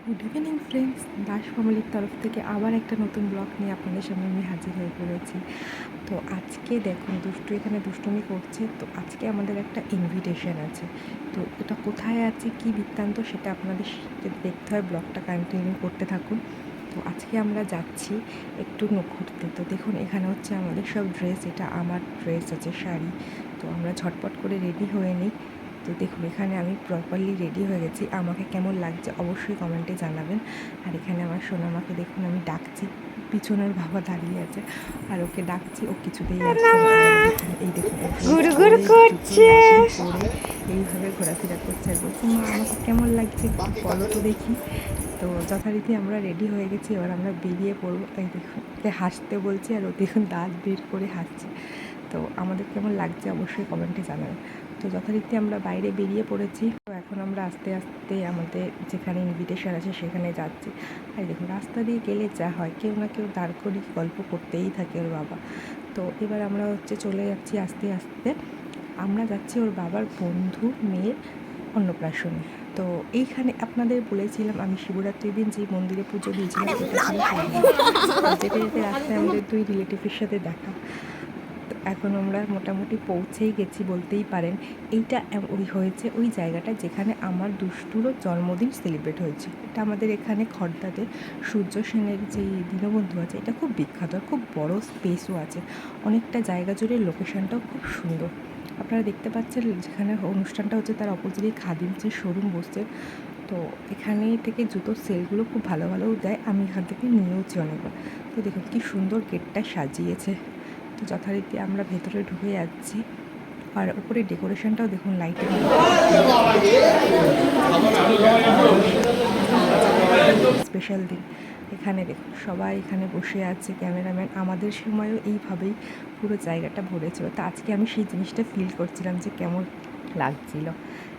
Good evening friends, Das ফ্যামিলির তরফ থেকে আবার একটা নতুন ব্লগ নিয়ে আপনাদের সামনে আমি হাজির হয়ে পড়েছি। তো আজকে দেখুন দুষ্টু এখানে দুষ্টুমি করছে। তো আজকে আমাদের একটা ইনভিটেশন আছে। তো এটা কোথায় আছে, কি বৃত্তান্ত, সেটা আপনাদের যদি দেখতে হয় ব্লগটা কন্টিনিউ করতে থাকুন। তো আজকে আমরা যাচ্ছি একটু ঘুরতে। তো দেখুন এখানে হচ্ছে আমাদের সব ড্রেস, এটা আমার ড্রেস আছে, শাড়ি। তো আমরা ঝটপট করে রেডি হয়ে নিই। তো দেখুন এখানে আমি প্রপারলি রেডি হয়ে গেছি। আমাকে কেমন লাগছে অবশ্যই কমেন্টে জানাবেন। আর এখানে আমার সোনামাকে দেখুন আমি ডাকছি, পিছনের বাবা দাঁড়িয়ে আছে আর ওকে ডাকছি, ও কিছুতেই আসছে না। আর দেখুন এই দেখুন গুড়গুড় করছে। পরে এইভাবে ঘোরাফেরা করছে আর বলছে মা আমাকে কেমন লাগছে একটু বলো তো দেখি। তো যথারীতি আমরা রেডি হয়ে গেছি, এবার আমরা বেরিয়ে পড়বো। এই দেখুন ওকে হাসতে বলছি আর ও দেখুন দাঁত বের করে হাসছে। তো আমাদের কেমন লাগছে অবশ্যই কমেন্টে জানাবেন। তো যথারীতি আমরা বাইরে বেরিয়ে পড়েছি। তো এখন আমরা আস্তে আস্তে আমাদের যেখানে ইনভিটেশন আছে সেখানে যাচ্ছি। আর দেখুন রাস্তা দিয়ে গেলে যা হয়, কেউ না কেউ দাঁড় করিয়ে গল্প করতেই থাকে ওর বাবা। তো এবার আমরা চলে যাচ্ছি আস্তে আস্তে। আমরা যাচ্ছি ওর বাবার বন্ধু মেয়ের অন্নপ্রাশনে। তো এইখানে আপনাদের বলেছিলাম আমি শিবরাত্রির দিন যে মন্দিরে পুজো দিয়েছিলাম সেটা ছিল সেই মন্দির। যেতে যেতে রাস্তায় আমাদের দুই রিলেটিভের সাথে দেখা। তো এখন আমরা মোটামুটি পৌঁছেই গেছি বলতেই পারেন। এইটা ওই হয়েছে ওই জায়গাটা যেখানে আমার দুষ্টুরও জন্মদিন সেলিব্রেট হয়েছে। এটা আমাদের এখানে খড়দাতে সূর্য সেনের যে দীনবন্ধু আছে, এটা খুব বিখ্যাত আর খুব বড় স্পেসও আছে। অনেকটা জায়গা জুড়ে লোকেশানটাও খুব সুন্দর। আপনারা দেখতে পাচ্ছেন যেখানে অনুষ্ঠানটা হচ্ছে তার অপোজিটে খাদিমসের শোরুম বসছে। তো এখানে থেকে জুতোর সেলগুলো খুব ভালো ভালোও দেয়, আমি এখান থেকে নিয়েওছি অনেকবার। তো দেখুন কী সুন্দর গেটটা সাজিয়েছে। তো যথারীতি আমরা ভেতরে ঢুকে যাচ্ছি। আর উপরে ডেকোরেশনটাও দেখুন লাইটের স্পেশাল দিন। এখানে দেখুন সবাই এখানে বসে আছে, ক্যামেরাম্যান। আমাদের সময়ও এইভাবেই পুরো জায়গাটা ভরেছিল। তো আজকে আমি সেই জিনিসটা ফিল করছিলাম যে কেমন লাগছিল।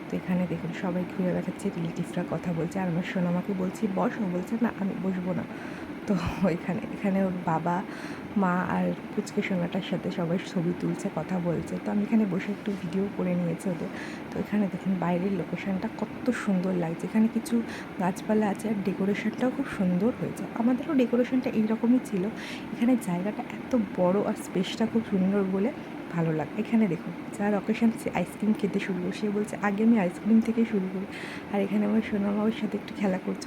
তো এখানে দেখুন সবাই ঘুরে বেড়াচ্ছে, রিলেটিভরা কথা বলছে। আর আমার সোনামাকে বলছি বস, ও বলছে না আমি বসবো না। তো এখানে ওর বাবা মা আর পুচকে সোনাটার সাথে সবাই ছবি তুলছে, কথা বলছে। তো আমি এখানে বসে একটু ভিডিও করে নিয়েছি ওদের। তো এখানে দেখুন বাইরের লোকেশানটা কত সুন্দর লাগছে। এখানে কিছু গাছপালা আছে আর ডেকোরেশনটাও খুব সুন্দর হয়েছে। আমাদেরও ডেকোরেশনটা এইরকমই ছিল। এখানে জায়গাটা এত বড় আর স্পেসটা খুব সুন্দর বলে ভালো লাগে। এখানে দেখুন যার অকেশান সে আইসক্রিম খেতে শুরু করে, সে বলছে আগে আমি আইসক্রিম থেকেই শুরু করি। আর এখানে আমার সোনামা ওর সাথে একটু খেলা করছে,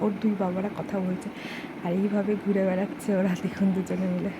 ওর দুই বাবারা কথা বলছে। আর এইভাবে ঘুরে বেড়াচ্ছে ওরা, দেখুন দুজনে মিলে।